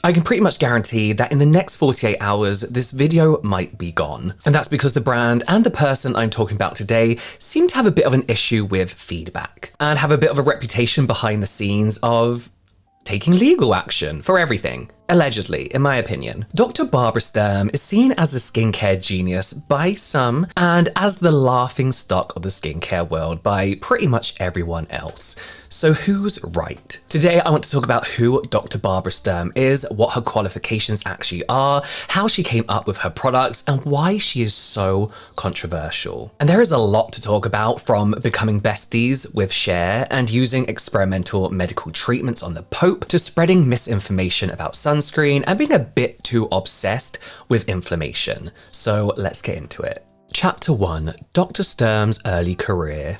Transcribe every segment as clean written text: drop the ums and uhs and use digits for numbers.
I can pretty much guarantee that in the next 48 hours, this video might be gone. And that's because the brand and the person I'm talking about today seem to have a bit of an issue with feedback and have a bit of a reputation behind the scenes of taking legal action for everything. Allegedly, in my opinion. Dr. Barbara Sturm is seen as a skincare genius by some and as the laughing stock of the skincare world by pretty much everyone else. So who's right? Today I want to talk about who Dr. Barbara Sturm is, what her qualifications actually are, how she came up with her products, and why she is so controversial. And there is a lot to talk about, from becoming besties with Cher and using experimental medical treatments on the Pope to spreading misinformation about sunscreen and being a bit too obsessed with inflammation. So let's get into it. Chapter 1. Dr. Sturm's early career.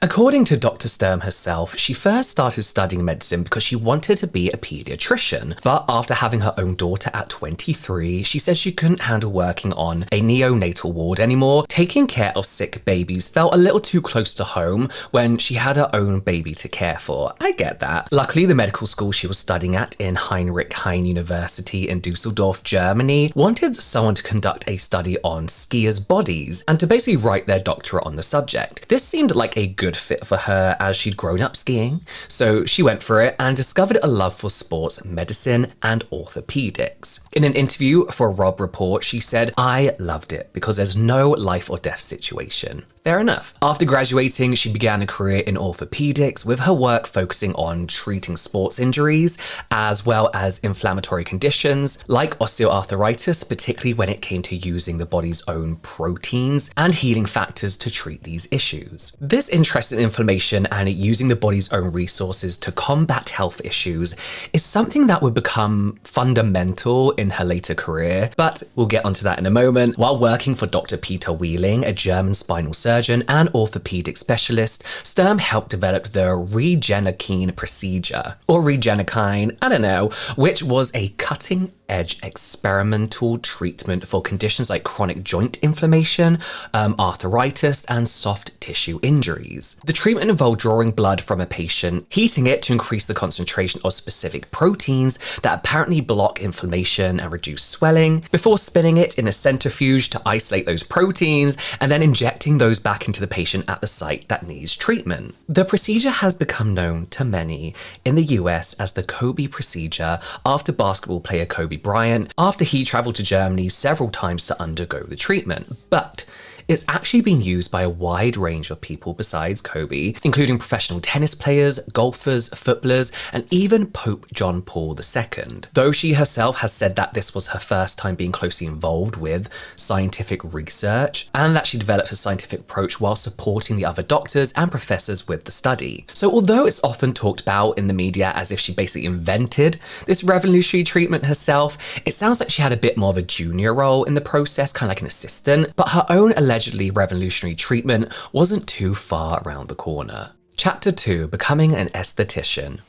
According to Dr. Sturm herself, she first started studying medicine because she wanted to be a pediatrician, but after having her own daughter at 23, she said she couldn't handle working on a neonatal ward anymore. Taking care of sick babies felt a little too close to home when she had her own baby to care for. I get that. Luckily, the medical school she was studying at in Heinrich Heine University in Dusseldorf, Germany, wanted someone to conduct a study on skiers' bodies and to basically write their doctorate on the subject. This seemed like a good fit for her as she'd grown up skiing, so she went for it and discovered a love for sports medicine and orthopaedics. In an interview for Rob Report, she said, "I loved it because there's no life or death situation." Fair enough. After graduating, she began a career in orthopaedics, with her work focusing on treating sports injuries as well as inflammatory conditions like osteoarthritis, particularly when it came to using the body's own proteins and healing factors to treat these issues. This interest in inflammation and using the body's own resources to combat health issues is something that would become fundamental in her later career, but we'll get onto that in a moment. While working for Dr. Peter Wheeling, a German spinal surgeon and orthopedic specialist, Sturm helped develop the Regenikine procedure, or Regenikine, I don't know, which was a cutting-edge experimental treatment for conditions like chronic joint inflammation, arthritis, and soft tissue injuries. The treatment involved drawing blood from a patient, heating it to increase the concentration of specific proteins that apparently block inflammation and reduce swelling, before spinning it in a centrifuge to isolate those proteins, and then injecting those back into the patient at the site that needs treatment. The procedure has become known to many in the US as the Kobe procedure after basketball player Kobe Bryant, after he traveled to Germany several times to undergo the treatment. But it's actually been used by a wide range of people besides Kobe, including professional tennis players, golfers, footballers, and even Pope John Paul II. Though she herself has said that this was her first time being closely involved with scientific research, and that she developed a scientific approach while supporting the other doctors and professors with the study. So although it's often talked about in the media as if she basically invented this revolutionary treatment herself, it sounds like she had a bit more of a junior role in the process, kind of like an assistant, but her own allegedly revolutionary treatment wasn't too far around the corner. Chapter 2. Becoming an aesthetician.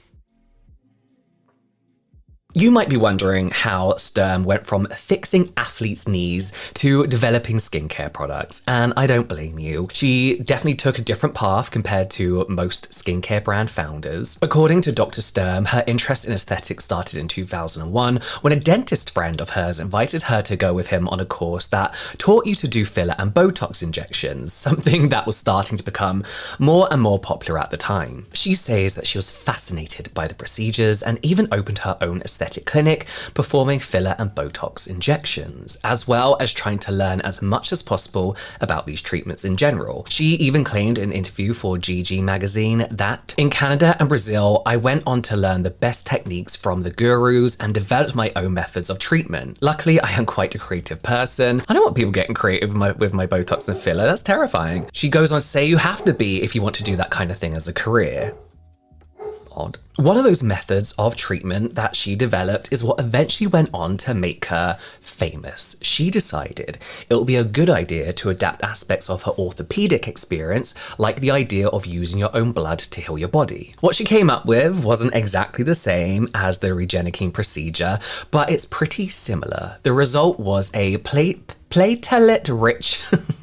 You might be wondering how Sturm went from fixing athletes' knees to developing skincare products, and I don't blame you. She definitely took a different path compared to most skincare brand founders. According to Dr. Sturm, her interest in aesthetics started in 2001 when a dentist friend of hers invited her to go with him on a course that taught you to do filler and Botox injections, something that was starting to become more and more popular at the time. She says that she was fascinated by the procedures and even opened her own aesthetic clinic, performing filler and Botox injections, as well as trying to learn as much as possible about these treatments in general. She even claimed in an interview for GG magazine that, "In Canada and Brazil, I went on to learn the best techniques from the gurus and developed my own methods of treatment. Luckily, I am quite a creative person. I don't want people getting creative with my Botox and filler. That's terrifying." She goes on to say you have to be if you want to do that kind of thing as a career. Odd. One of those methods of treatment that she developed is what eventually went on to make her famous. She decided it would be a good idea to adapt aspects of her orthopedic experience, like the idea of using your own blood to heal your body. What she came up with wasn't exactly the same as the Regenikine procedure, but it's pretty similar. The result was a platelet-rich,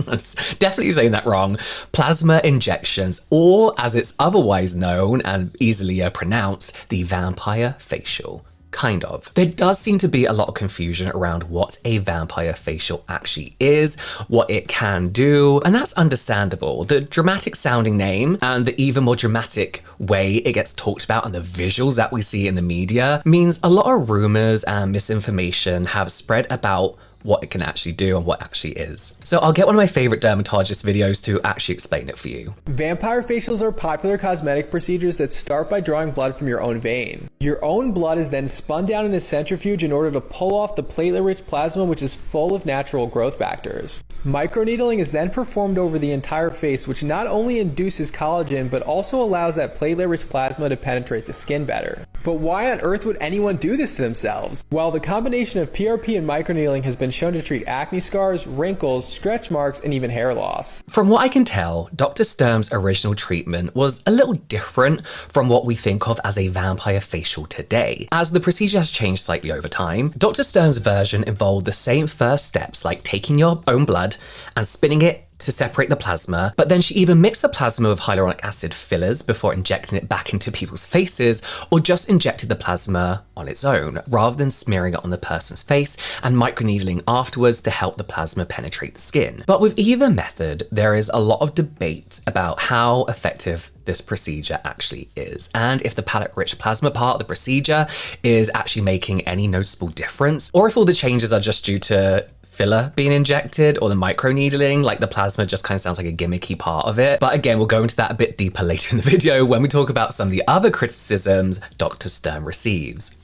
I'm definitely saying that wrong, plasma injections, or as it's otherwise known and easily pronounced, the vampire facial. Kind of. There does seem to be a lot of confusion around what a vampire facial actually is, what it can do, and that's understandable. The dramatic sounding name and the even more dramatic way it gets talked about and the visuals that we see in the media means a lot of rumors and misinformation have spread about what it can actually do and what actually is. So I'll get one of my favorite dermatologist videos to actually explain it for you. Vampire facials are popular cosmetic procedures that start by drawing blood from your own vein. Your own blood is then spun down in a centrifuge in order to pull off the platelet-rich plasma, which is full of natural growth factors. Microneedling is then performed over the entire face, which not only induces collagen, but also allows that platelet-rich plasma to penetrate the skin better. But why on earth would anyone do this to themselves? Well, the combination of PRP and microneedling has been shown to treat acne scars, wrinkles, stretch marks, and even hair loss. From what I can tell, Dr. Sturm's original treatment was a little different from what we think of as a vampire facial today. As the procedure has changed slightly over time, Dr. Sturm's version involved the same first steps like taking your own blood and spinning it to separate the plasma, but then she either mixed the plasma with hyaluronic acid fillers before injecting it back into people's faces, or just injected the plasma on its own, rather than smearing it on the person's face and microneedling afterwards to help the plasma penetrate the skin. But with either method, there is a lot of debate about how effective this procedure actually is, and if the palette-rich plasma part of the procedure is actually making any noticeable difference, or if all the changes are just due to filler being injected or the microneedling, like the plasma just kind of sounds like a gimmicky part of it. But again, we'll go into that a bit deeper later in the video when we talk about some of the other criticisms Dr. Sturm receives.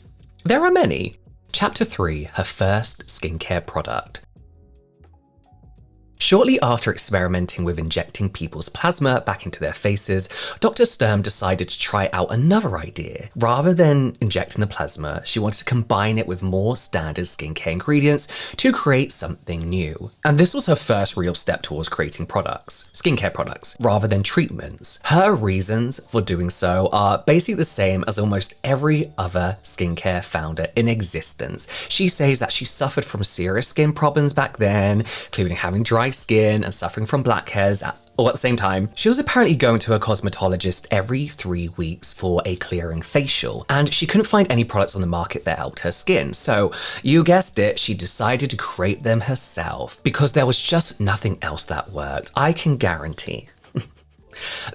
There are many. Chapter 3, her first skincare product. Shortly after experimenting with injecting people's plasma back into their faces, Dr. Sturm decided to try out another idea. Rather than injecting the plasma, she wanted to combine it with more standard skincare ingredients to create something new. And this was her first real step towards creating products, skincare products, rather than treatments. Her reasons for doing so are basically the same as almost every other skincare founder in existence. She says that she suffered from serious skin problems back then, including having dry skin and suffering from blackheads all at the same time. She was apparently going to a cosmetologist every 3 weeks for a clearing facial, and she couldn't find any products on the market that helped her skin. So you guessed it, she decided to create them herself because there was just nothing else that worked. I can guarantee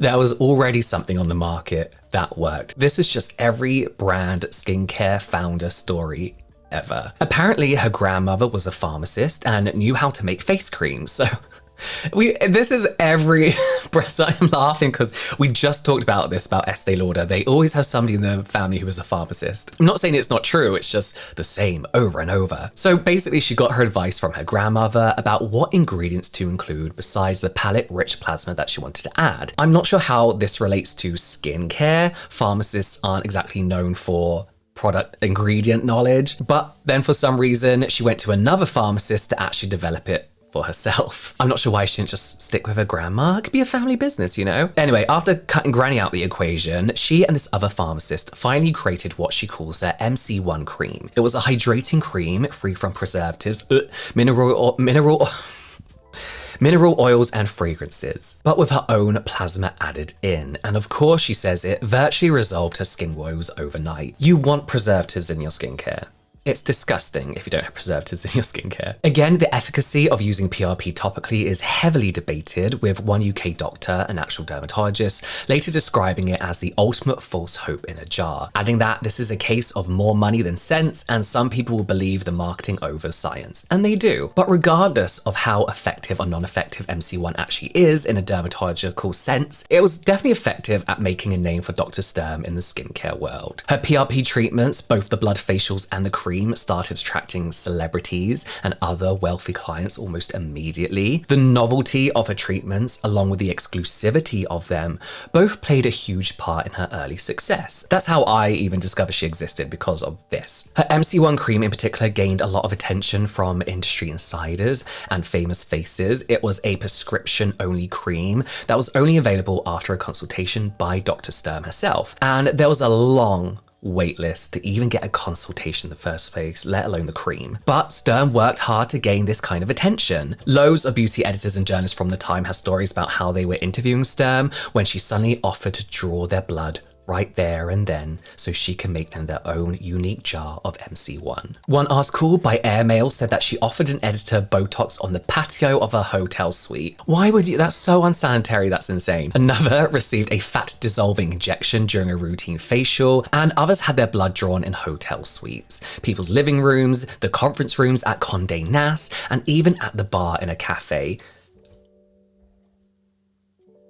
there was already something on the market that worked. This is just every brand skincare founder story ever. Apparently, her grandmother was a pharmacist and knew how to make face creams. So this is every breast. I am laughing because we just talked about this about Estee Lauder. They always have somebody in the family who is a pharmacist. I'm not saying it's not true, it's just the same over and over. So basically she got her advice from her grandmother about what ingredients to include besides the palette-rich plasma that she wanted to add. I'm not sure how this relates to skincare. Pharmacists aren't exactly known for product ingredient knowledge, but then for some reason she went to another pharmacist to actually develop it for herself. I'm not sure why she didn't just stick with her grandma. It could be a family business, you know? Anyway, after cutting Granny out the equation, she and this other pharmacist finally created what she calls her MC1 cream. It was a hydrating cream free from preservatives, mineral oils and fragrances, but with her own plasma added in. And of course, she says it virtually resolved her skin woes overnight. You want preservatives in your skincare. It's disgusting if you don't have preservatives in your skincare. Again, the efficacy of using PRP topically is heavily debated, with one UK doctor, an actual dermatologist, later describing it as the ultimate false hope in a jar, adding that this is a case of more money than sense, and some people will believe the marketing over science, and they do. But regardless of how effective or non-effective MC1 actually is in a dermatological sense, it was definitely effective at making a name for Dr. Sturm in the skincare world. Her PRP treatments, both the blood facials and the cream, started attracting celebrities and other wealthy clients almost immediately. The novelty of her treatments, along with the exclusivity of them, both played a huge part in her early success. That's how I even discovered she existed, because of this. Her MC1 cream in particular gained a lot of attention from industry insiders and famous faces. It was a prescription-only cream that was only available after a consultation by Dr. Sturm herself. And there was a long waitlist to even get a consultation in the first place, let alone the cream. But Sturm worked hard to gain this kind of attention. Loads of beauty editors and journalists from the time have stories about how they were interviewing Sturm when she suddenly offered to draw their blood right there and then so she can make them their own unique jar of MC1. One article by Airmail said that she offered an editor Botox on the patio of her hotel suite. Why would you? That's so unsanitary, that's insane. Another received a fat dissolving injection during a routine facial, and others had their blood drawn in hotel suites, people's living rooms, the conference rooms at Condé Nast, and even at the bar in a cafe.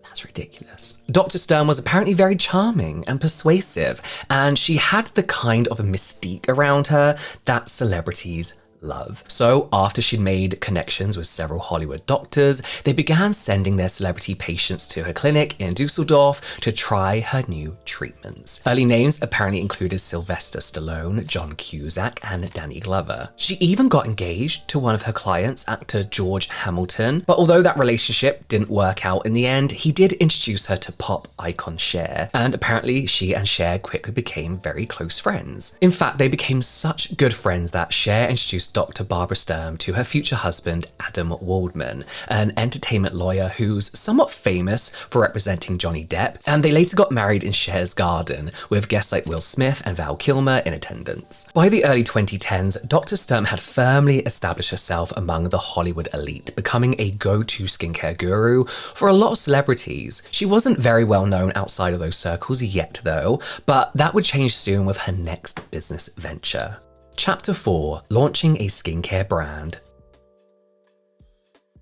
That's ridiculous. Dr. Sturm was apparently very charming and persuasive, and she had the kind of a mystique around her that celebrities love. So after she'd made connections with several Hollywood doctors, they began sending their celebrity patients to her clinic in Dusseldorf to try her new treatments. Early names apparently included Sylvester Stallone, John Cusack, and Danny Glover. She even got engaged to one of her clients, actor George Hamilton, but although that relationship didn't work out in the end, he did introduce her to pop icon Cher, and apparently she and Cher quickly became very close friends. In fact, they became such good friends that Cher introduced Dr. Barbara Sturm to her future husband, Adam Waldman, an entertainment lawyer who's somewhat famous for representing Johnny Depp, and they later got married in Cher's garden, with guests like Will Smith and Val Kilmer in attendance. By the early 2010s, Dr. Sturm had firmly established herself among the Hollywood elite, becoming a go-to skincare guru for a lot of celebrities. She wasn't very well known outside of those circles yet though, but that would change soon with her next business venture. Chapter 4. Launching a skincare brand.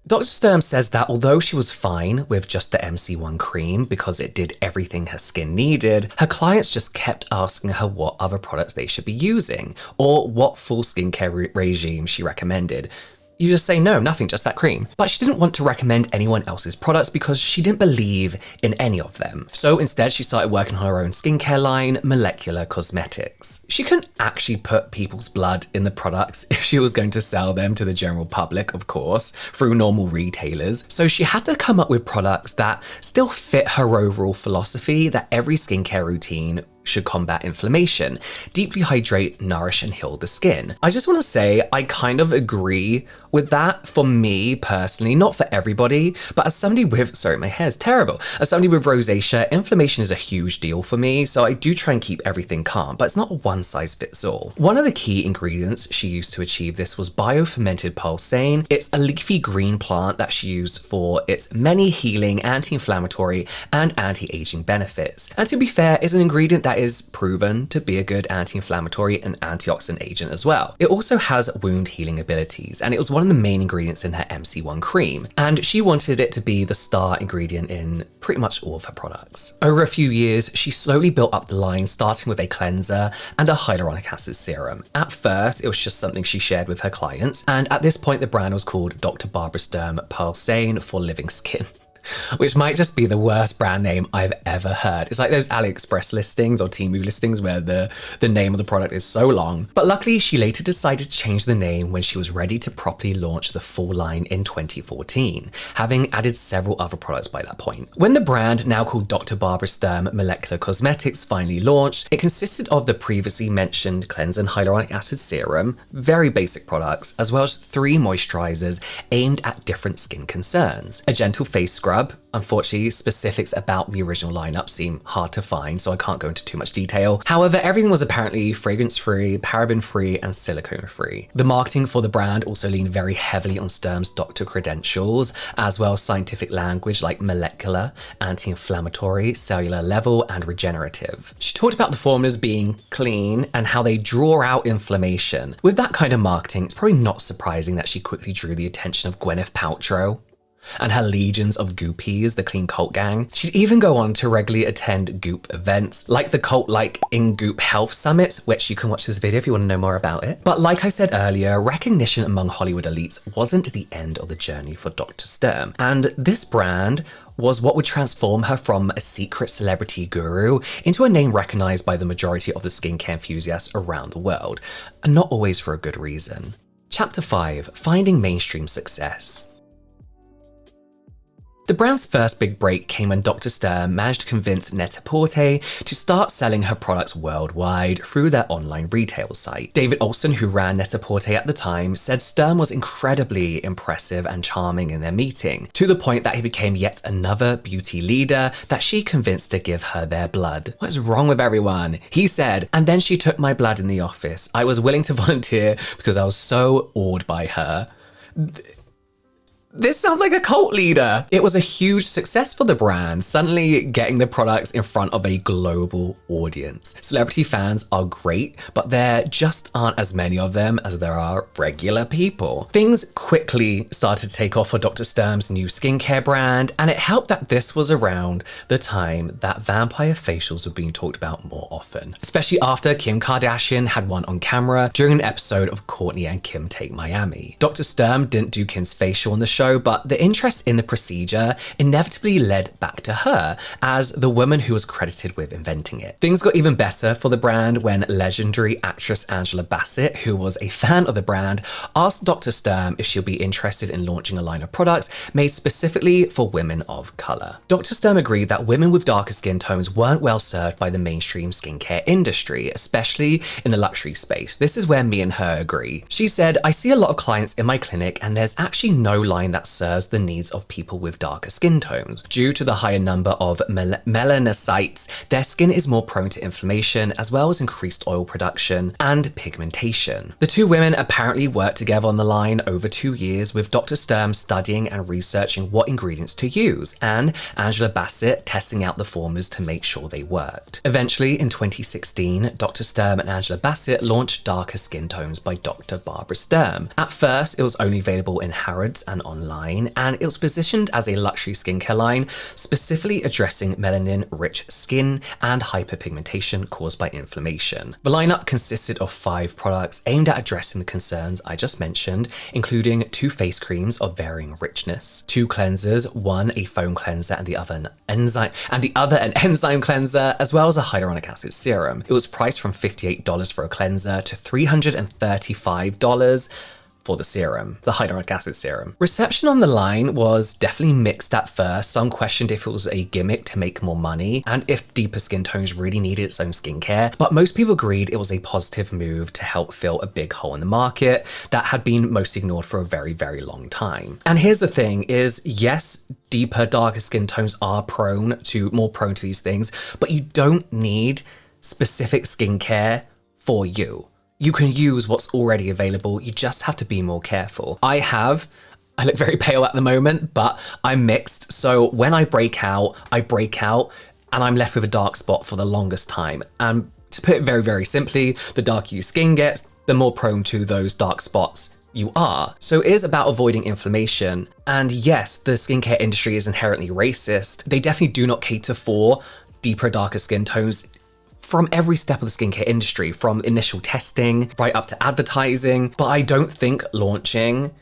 Dr. Sturm says that although she was fine with just the MC1 cream because it did everything her skin needed, her clients just kept asking her what other products they should be using, or what full skincare regime she recommended. You just say no, nothing, just that cream. But she didn't want to recommend anyone else's products because she didn't believe in any of them. So instead she started working on her own skincare line, Molecular Cosmetics. She couldn't actually put people's blood in the products if she was going to sell them to the general public, of course, through normal retailers. So she had to come up with products that still fit her overall philosophy that every skincare routine should combat inflammation, deeply hydrate, nourish, and heal the skin. I just want to say I kind of agree with that for me personally, not for everybody, but as somebody with, sorry, my hair's terrible. As somebody with rosacea, inflammation is a huge deal for me, so I do try and keep everything calm, but it's not one size fits all. One of the key ingredients she used to achieve this was biofermented pulsane. It's a leafy green plant that she used for its many healing, anti-inflammatory, and anti-aging benefits. And to be fair, it's an ingredient that is proven to be a good anti-inflammatory and antioxidant agent as well. It also has wound healing abilities, and it was one of the main ingredients in her MC1 cream, and she wanted it to be the star ingredient in pretty much all of her products. Over a few years, she slowly built up the line, starting with a cleanser and a hyaluronic acid serum. At first, it was just something she shared with her clients, and at this point, the brand was called Dr. Barbara Sturm Pulsane for Living Skin. Which might just be the worst brand name I've ever heard. It's like those AliExpress listings or Temu listings where the name of the product is so long. But luckily, she later decided to change the name when she was ready to properly launch the full line in 2014, having added several other products by that point. When the brand, now called Dr. Barbara Sturm Molecular Cosmetics, finally launched, it consisted of the previously mentioned cleanser and hyaluronic acid serum, very basic products, as well as 3 moisturizers aimed at different skin concerns. A gentle face scrub. Unfortunately, specifics about the original lineup seem hard to find, so I can't go into too much detail. However, everything was apparently fragrance-free, paraben-free, and silicone-free. The marketing for the brand also leaned very heavily on Sturm's doctor credentials, as well as scientific language like molecular, anti-inflammatory, cellular level, and regenerative. She talked about the formulas being clean and how they draw out inflammation. With that kind of marketing, it's probably not surprising that she quickly drew the attention of Gwyneth Paltrow and her legions of Goopies, the Clean Cult gang. She'd even go on to regularly attend Goop events, like the cult-like In Goop Health Summits, which you can watch this video if you want to know more about it. But like I said earlier, recognition among Hollywood elites wasn't the end of the journey for Dr. Sturm, and this brand was what would transform her from a secret celebrity guru into a name recognized by the majority of the skincare enthusiasts around the world, and not always for a good reason. Chapter 5. Finding mainstream success. The brand's first big break came when Dr. Sturm managed to convince Net-a-Porter to start selling her products worldwide through their online retail site. David Olson, who ran Net-a-Porter at the time, said Sturm was incredibly impressive and charming in their meeting, to the point that he became yet another beauty leader that she convinced to give her their blood. What is wrong with everyone? He said, and then she took my blood in the office. I was willing to volunteer because I was so awed by her. This sounds like a cult leader. It was a huge success for the brand, suddenly getting the products in front of a global audience. Celebrity fans are great, but there just aren't as many of them as there are regular people. Things quickly started to take off for Dr. Sturm's new skincare brand, and it helped that this was around the time that vampire facials were being talked about more often, especially after Kim Kardashian had one on camera during an episode of Kourtney and Kim Take Miami. Dr. Sturm didn't do Kim's facial on the show, but the interest in the procedure inevitably led back to her as the woman who was credited with inventing it. Things got even better for the brand when legendary actress Angela Bassett, who was a fan of the brand, asked Dr. Sturm if she'll be interested in launching a line of products made specifically for women of color. Dr. Sturm agreed that women with darker skin tones weren't well served by the mainstream skincare industry, especially in the luxury space. This is where me and her agree. She said, I see a lot of clients in my clinic and there's actually no line that serves the needs of people with darker skin tones. Due to the higher number of melanocytes, their skin is more prone to inflammation as well as increased oil production and pigmentation. The two women apparently worked together on the line over 2 years, with Dr. Sturm studying and researching what ingredients to use and Angela Bassett testing out the formulas to make sure they worked. Eventually, in 2016, Dr. Sturm and Angela Bassett launched Darker Skin Tones by Dr. Barbara Sturm. At first, it was only available in Harrods and online, and it was positioned as a luxury skincare line, specifically addressing melanin-rich skin and hyperpigmentation caused by inflammation. The lineup consisted of 5 products aimed at addressing the concerns I just mentioned, including 2 face creams of varying richness, 2 cleansers, one a foam cleanser and the other an enzyme cleanser, as well as a hyaluronic acid serum. It was priced from $58 for a cleanser to $335 for the serum, the hyaluronic acid serum. Reception on the line was definitely mixed at first. Some questioned if it was a gimmick to make more money and if deeper skin tones really needed its own skincare, but most people agreed it was a positive move to help fill a big hole in the market that had been mostly ignored for a very, very long time. And here's the thing is, yes, deeper, darker skin tones are more prone to these things, but you don't need specific skincare for you. You can use what's already available, you just have to be more careful. I look very pale at the moment, but I'm mixed, so when I break out, and I'm left with a dark spot for the longest time. And to put it very, very simply, the darker your skin gets, the more prone to those dark spots you are. So it is about avoiding inflammation. And yes, the skincare industry is inherently racist. They definitely do not cater for deeper, darker skin tones from every step of the skincare industry, from initial testing right up to advertising. But I don't think launching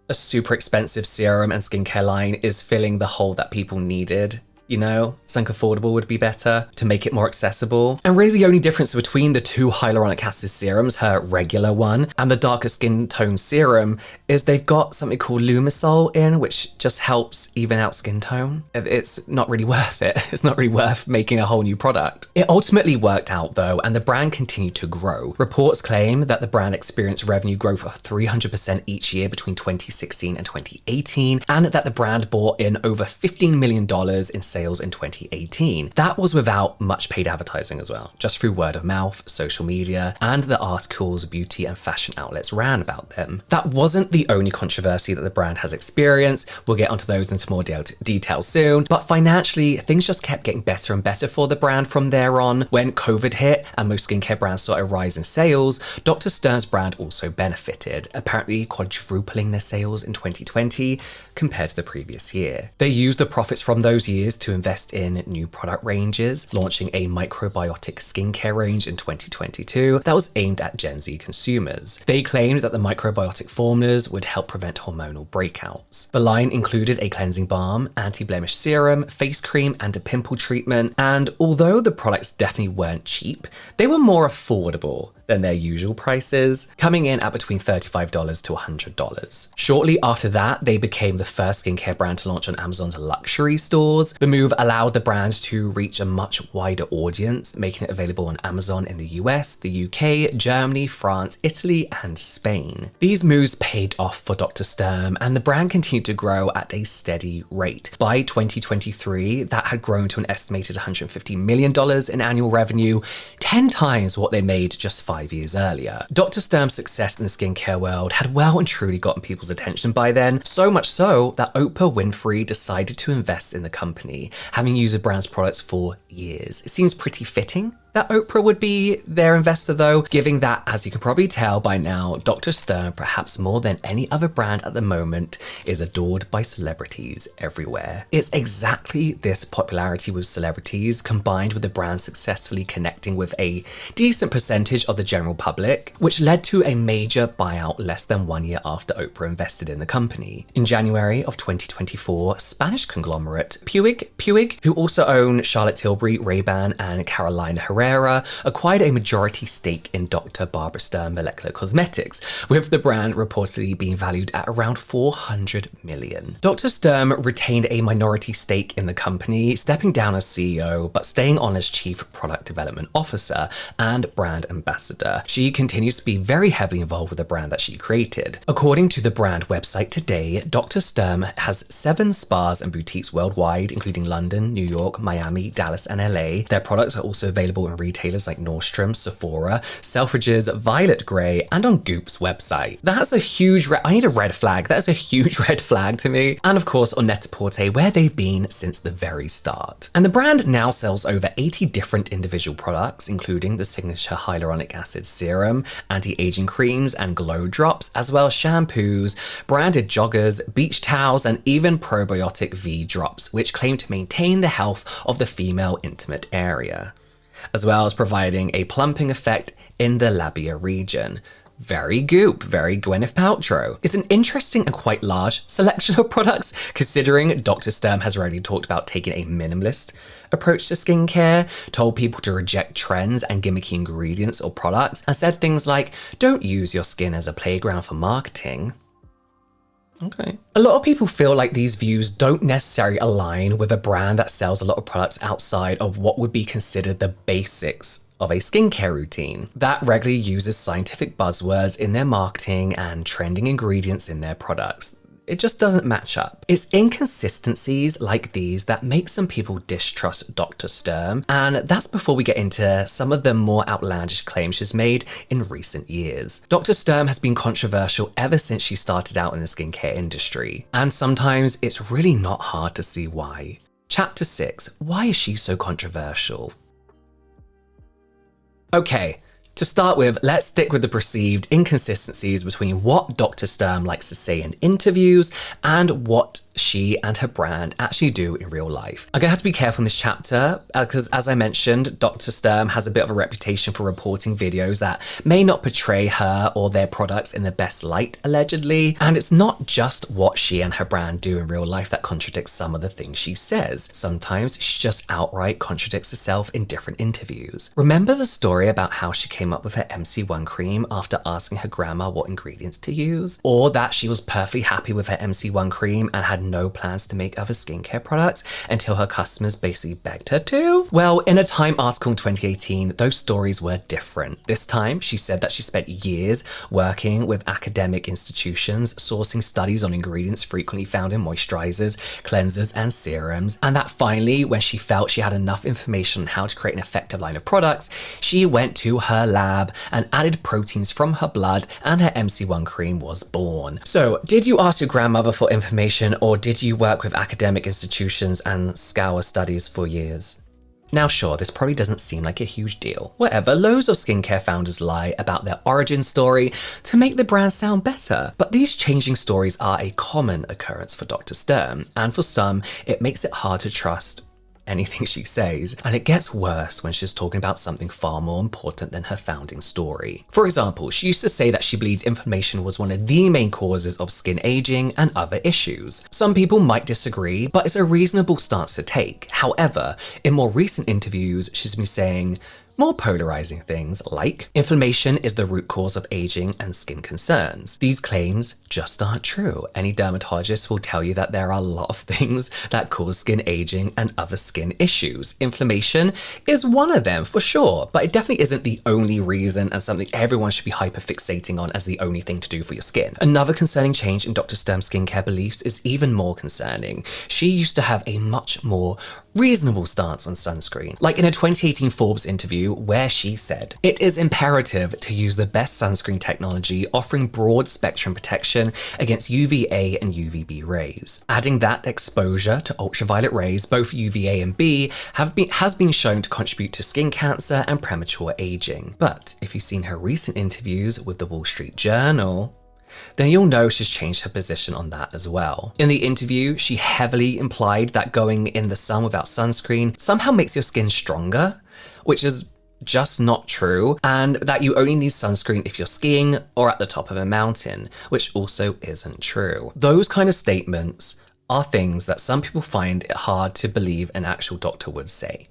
a super expensive serum and skincare line is filling the hole that people needed. You know, something affordable would be better to make it more accessible. And really the only difference between the 2 hyaluronic acid serums, her regular one and the darker skin tone serum, is they've got something called Lumisol in, which just helps even out skin tone. It's not really worth it. It's not really worth making a whole new product. It ultimately worked out though, and the brand continued to grow. Reports claim that the brand experienced revenue growth of 300% each year between 2016 and 2018, and that the brand brought in over $15 million in sales in 2018. That was without much paid advertising as well, just through word of mouth, social media, and the articles beauty and fashion outlets ran about them. That wasn't the only controversy that the brand has experienced. We'll get onto those into more detail soon, but financially, things just kept getting better and better for the brand from there on. When COVID hit and most skincare brands saw a rise in sales, Dr. Sturm's brand also benefited, apparently quadrupling their sales in 2020 compared to the previous year. They used the profits from those years to invest in new product ranges, launching a microbiotic skincare range in 2022 that was aimed at Gen Z consumers. They claimed that the microbiotic formulas would help prevent hormonal breakouts. The line included a cleansing balm, anti-blemish serum, face cream, and a pimple treatment, and although the products definitely weren't cheap, they were more affordable than their usual prices, coming in at between $35 to $100. Shortly after that, they became the first skincare brand to launch on Amazon's luxury stores. The move allowed the brand to reach a much wider audience, making it available on Amazon in the US, the UK, Germany, France, Italy, and Spain. These moves paid off for Dr. Sturm, and the brand continued to grow at a steady rate. By 2023, that had grown to an estimated $150 million in annual revenue, 10 times what they made just 5 years earlier. Dr. Sturm's success in the skincare world had well and truly gotten people's attention by then, so much so that Oprah Winfrey decided to invest in the company, having used the brand's products for years. It seems pretty fitting that Oprah would be their investor though, given that, as you can probably tell by now, Dr. Sturm, perhaps more than any other brand at the moment, is adored by celebrities everywhere. It's exactly this popularity with celebrities, combined with the brand successfully connecting with a decent percentage of the general public, which led to a major buyout less than 1 year after Oprah invested in the company. In January of 2024, Spanish conglomerate Puig, who also own Charlotte Tilbury, Ray-Ban, and Carolina Herrera, acquired a majority stake in Dr. Barbara Sturm Molecular Cosmetics, with the brand reportedly being valued at around $400 million. Dr. Sturm retained a minority stake in the company, stepping down as CEO, but staying on as Chief Product Development Officer and Brand Ambassador. She continues to be very heavily involved with the brand that she created. According to the brand website today, Dr. Sturm has 7 spas and boutiques worldwide, including London, New York, Miami, Dallas, and LA. Their products are also available in retailers like Nordstrom, Sephora, Selfridges, Violet Grey, and on Goop's website. That's a huge I need a red flag. That is a huge red flag to me. And of course on Net-a-Porter, where they've been since the very start. And the brand now sells over 80 different individual products, including the signature hyaluronic acid serum, anti-aging creams, and glow drops, as well as shampoos, branded joggers, beach towels, and even probiotic V drops, which claim to maintain the health of the female intimate area, as well as providing a plumping effect in the labia region. Very Goop, very Gwyneth Paltrow. It's an interesting and quite large selection of products, considering Dr. Sturm has already talked about taking a minimalist approach to skincare, told people to reject trends and gimmicky ingredients or products, and said things like, don't use your skin as a playground for marketing. Okay. A lot of people feel like these views don't necessarily align with a brand that sells a lot of products outside of what would be considered the basics of a skincare routine, that regularly uses scientific buzzwords in their marketing and trending ingredients in their products. It just doesn't match up. It's inconsistencies like these that make some people distrust Dr. Sturm, and that's before we get into some of the more outlandish claims she's made in recent years. Dr. Sturm has been controversial ever since she started out in the skincare industry, and sometimes it's really not hard to see why. Chapter 6, why is she so controversial? Okay. To start with, let's stick with the perceived inconsistencies between what Dr. Sturm likes to say in interviews and what she and her brand actually do in real life. I'm gonna have to be careful in this chapter because, as I mentioned, Dr. Sturm has a bit of a reputation for reporting videos that may not portray her or their products in the best light, allegedly. And it's not just what she and her brand do in real life that contradicts some of the things she says. Sometimes she just outright contradicts herself in different interviews. Remember the story about how she came up with her MC1 cream after asking her grandma what ingredients to use? Or that she was perfectly happy with her MC1 cream and had no plans to make other skincare products until her customers basically begged her to? Well, in a Time article in 2018, those stories were different. This time, she said that she spent years working with academic institutions, sourcing studies on ingredients frequently found in moisturizers, cleansers, and serums, and that finally, when she felt she had enough information on how to create an effective line of products, she went to her lab and added proteins from her blood, and her MC1 cream was born. So, did you ask your grandmother for information, or did you work with academic institutions and scour studies for years? Now sure, this probably doesn't seem like a huge deal. Whatever, loads of skincare founders lie about their origin story to make the brand sound better. But these changing stories are a common occurrence for Dr. Sturm, and for some, it makes it hard to trust anything she says, and it gets worse when she's talking about something far more important than her founding story. For example, she used to say that she believes inflammation was one of the main causes of skin aging and other issues. Some people might disagree, but it's a reasonable stance to take. However, in more recent interviews, she's been saying, more polarizing things like inflammation is the root cause of aging and skin concerns. These claims just aren't true. Any dermatologist will tell you that there are a lot of things that cause skin aging and other skin issues. Inflammation is one of them for sure, but it definitely isn't the only reason and something everyone should be hyperfixating on as the only thing to do for your skin. Another concerning change in Dr. Sturm's skincare beliefs is even more concerning. She used to have a much more reasonable stance on sunscreen, like in a 2018 Forbes interview where she said, "It is imperative to use the best sunscreen technology offering broad spectrum protection against UVA and UVB rays," adding that exposure to ultraviolet rays, both UVA and B, has been shown to contribute to skin cancer and premature aging. But if you've seen her recent interviews with the Wall Street Journal, then you'll know she's changed her position on that as well. In the interview, she heavily implied that going in the sun without sunscreen somehow makes your skin stronger, which is just not true, and that you only need sunscreen if you're skiing or at the top of a mountain, which also isn't true. Those kind of statements are things that some people find it hard to believe an actual doctor would say.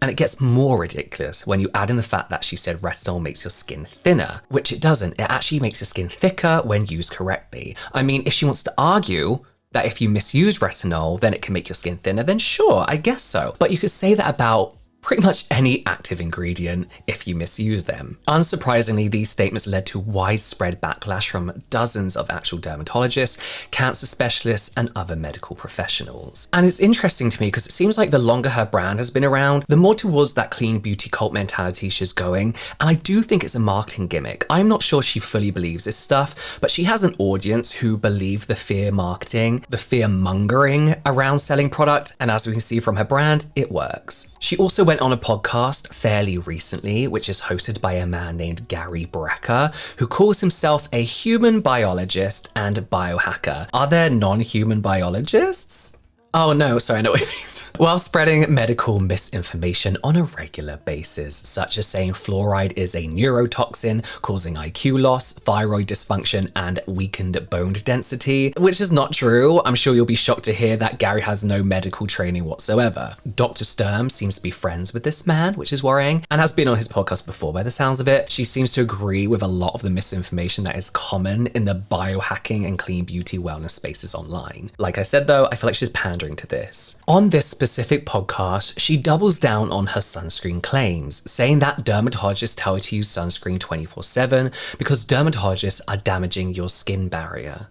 And it gets more ridiculous when you add in the fact that she said retinol makes your skin thinner, which it doesn't. It actually makes your skin thicker when used correctly. I mean, if she wants to argue that if you misuse retinol, then it can make your skin thinner, then sure, I guess so. But you could say that about pretty much any active ingredient if you misuse them. Unsurprisingly, these statements led to widespread backlash from dozens of actual dermatologists, cancer specialists, and other medical professionals. And it's interesting to me because it seems like the longer her brand has been around, the more towards that clean beauty cult mentality she's going. And I do think it's a marketing gimmick. I'm not sure she fully believes this stuff, but she has an audience who believe the fear marketing, the fear mongering around selling product. And as we can see from her brand, it works. She also went on a podcast fairly recently, which is hosted by a man named Gary Brecker, who calls himself a human biologist and biohacker. Are there non-human biologists? Oh no, sorry, I know what it means. While spreading medical misinformation on a regular basis, such as saying fluoride is a neurotoxin causing IQ loss, thyroid dysfunction, and weakened bone density, which is not true. I'm sure you'll be shocked to hear that Gary has no medical training whatsoever. Dr. Sturm seems to be friends with this man, which is worrying, and has been on his podcast before by the sounds of it. She seems to agree with a lot of the misinformation that is common in the biohacking and clean beauty wellness spaces online. Like I said though, I feel like she's pandering to this. On this specific podcast, she doubles down on her sunscreen claims, saying that dermatologists tell her to use sunscreen 24/7 because dermatologists are damaging your skin barrier.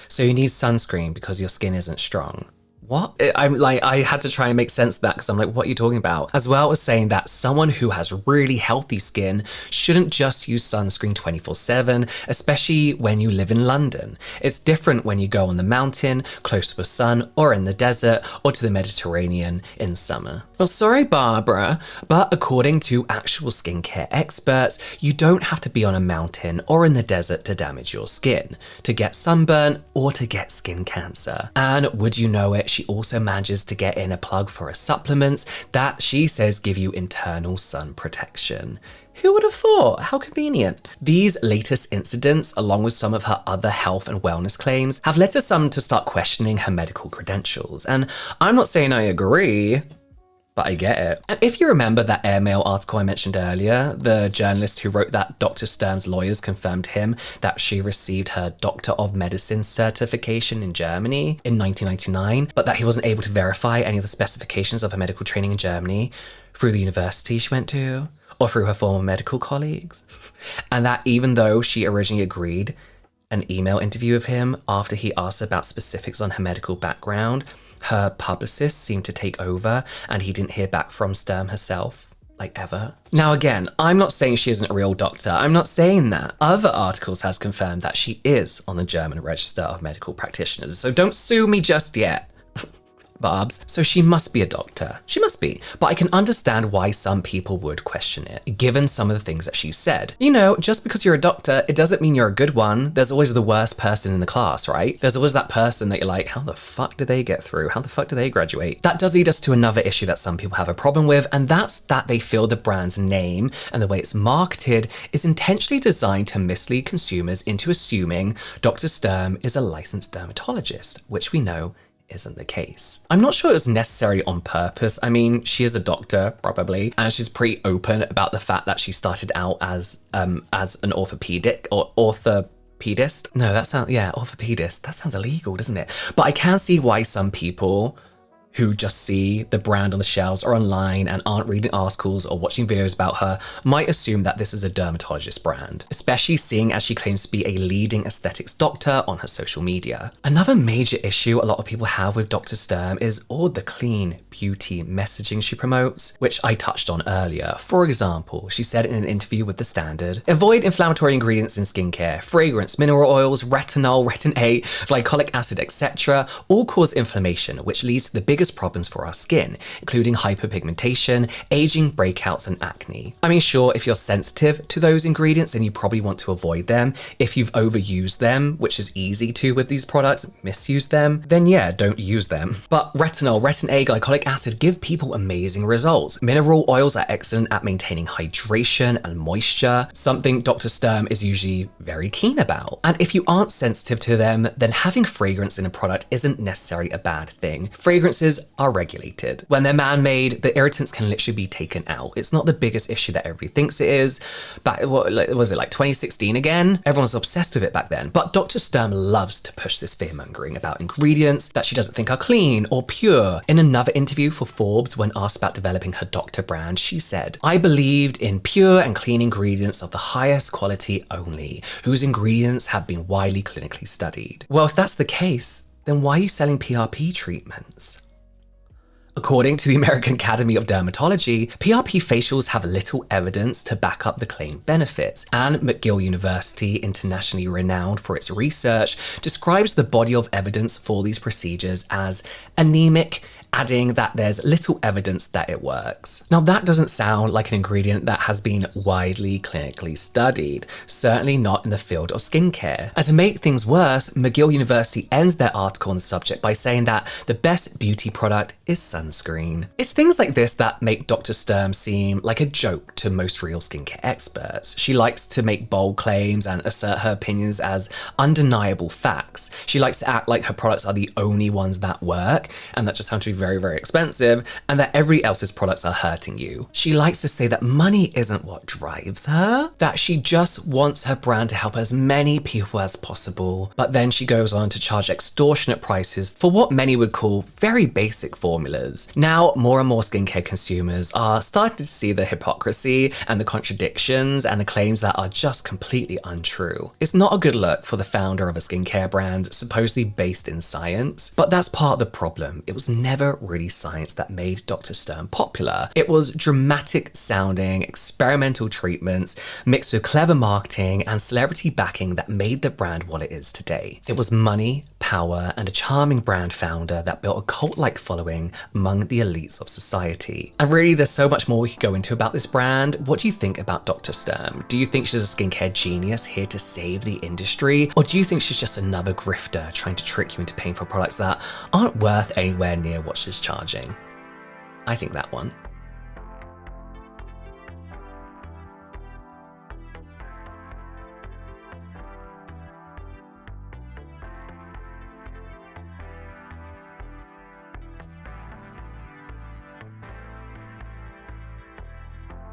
So you need sunscreen because your skin isn't strong. What? I had to try and make sense of that because I'm like, what are you talking about? As well as saying that someone who has really healthy skin shouldn't just use sunscreen 24/7, especially when you live in London. It's different when you go on the mountain, close to the sun, or in the desert, or to the Mediterranean in summer. Well, sorry, Barbara, but according to actual skincare experts, you don't have to be on a mountain or in the desert to damage your skin, to get sunburn, or to get skin cancer. And would you know it, she also manages to get in a plug for her supplements that she says give you internal sun protection. Who would have thought? How convenient. These latest incidents, along with some of her other health and wellness claims, have led to some to start questioning her medical credentials. And I'm not saying I agree, but I get it. And if you remember that Airmail article I mentioned earlier, the journalist who wrote that Dr. Sturm's lawyers confirmed to him that she received her Doctor of Medicine certification in Germany in 1999, but that he wasn't able to verify any of the specifications of her medical training in Germany through the university she went to, or through her former medical colleagues. And that even though she originally agreed an email interview with him after he asked about specifics on her medical background, her publicist seemed to take over and he didn't hear back from Sturm herself, like ever. Now again, I'm not saying she isn't a real doctor. I'm not saying that. Other articles has confirmed that she is on the German Register of Medical Practitioners, so don't sue me just yet. Barbs. So she must be a doctor. She must be. But I can understand why some people would question it, given some of the things that she said. You know, just because you're a doctor, it doesn't mean you're a good one. There's always the worst person in the class, right? There's always that person that you're like, how the fuck did they get through? How the fuck did they graduate? That does lead us to another issue that some people have a problem with, and that's that they feel the brand's name and the way it's marketed is intentionally designed to mislead consumers into assuming Dr. Sturm is a licensed dermatologist, which we know isn't the case. I'm not sure it was necessarily on purpose. I mean, she is a doctor, probably, and she's pretty open about the fact that she started out as an orthopedic or orthopedist. No, orthopedist. That sounds illegal, doesn't it? But I can see why some people who just see the brand on the shelves or online and aren't reading articles or watching videos about her might assume that this is a dermatologist brand, especially seeing as she claims to be a leading aesthetics doctor on her social media. Another major issue a lot of people have with Dr. Sturm is all the clean beauty messaging she promotes, which I touched on earlier. For example, she said in an interview with The Standard, avoid inflammatory ingredients in skincare, fragrance, mineral oils, retinol, retin A, glycolic acid, etc. all cause inflammation, which leads to the biggest problems for our skin, including hyperpigmentation, aging, breakouts, and acne. I mean, sure, if you're sensitive to those ingredients, then you probably want to avoid them. If you've overused them, which is easy to with these products, misuse them, then yeah, don't use them. But retinol, retin A, glycolic acid give people amazing results. Mineral oils are excellent at maintaining hydration and moisture, something Dr. Sturm is usually very keen about. And if you aren't sensitive to them, then having fragrance in a product isn't necessarily a bad thing. Fragrances are regulated. When they're man-made, the irritants can literally be taken out. It's not the biggest issue that everybody thinks it is. But what was it, like 2016 again? Everyone was obsessed with it back then. But Dr. Sturm loves to push this fear-mongering about ingredients that she doesn't think are clean or pure. In another interview for Forbes, when asked about developing her doctor brand, she said, "I believed in pure and clean ingredients of the highest quality only, whose ingredients have been widely clinically studied." Well, if that's the case, then why are you selling PRP treatments? According to the American Academy of Dermatology, PRP facials have little evidence to back up the claimed benefits, and McGill University, internationally renowned for its research, describes the body of evidence for these procedures as anemic, adding that there's little evidence that it works. Now, that doesn't sound like an ingredient that has been widely clinically studied, certainly not in the field of skincare. And to make things worse, McGill University ends their article on the subject by saying that the best beauty product is sunscreen. It's things like this that make Dr. Sturm seem like a joke to most real skincare experts. She likes to make bold claims and assert her opinions as undeniable facts. She likes to act like her products are the only ones that work, and that just happen to be very, very expensive, and that everybody else's products are hurting you. She likes to say that money isn't what drives her, that she just wants her brand to help as many people as possible, but then she goes on to charge extortionate prices for what many would call very basic formulas. Now, more and more skincare consumers are starting to see the hypocrisy and the contradictions and the claims that are just completely untrue. It's not a good look for the founder of a skincare brand supposedly based in science, but that's part of the problem. It was never really science that made Dr. Sturm popular. It was dramatic sounding, experimental treatments mixed with clever marketing and celebrity backing that made the brand what it is today. It was money, power, and a charming brand founder that built a cult-like following among the elites of society. And really, there's so much more we could go into about this brand. What do you think about Dr. Sturm? Do you think she's a skincare genius here to save the industry? Or do you think she's just another grifter trying to trick you into paying for products that aren't worth anywhere near what she's charging? I think that one.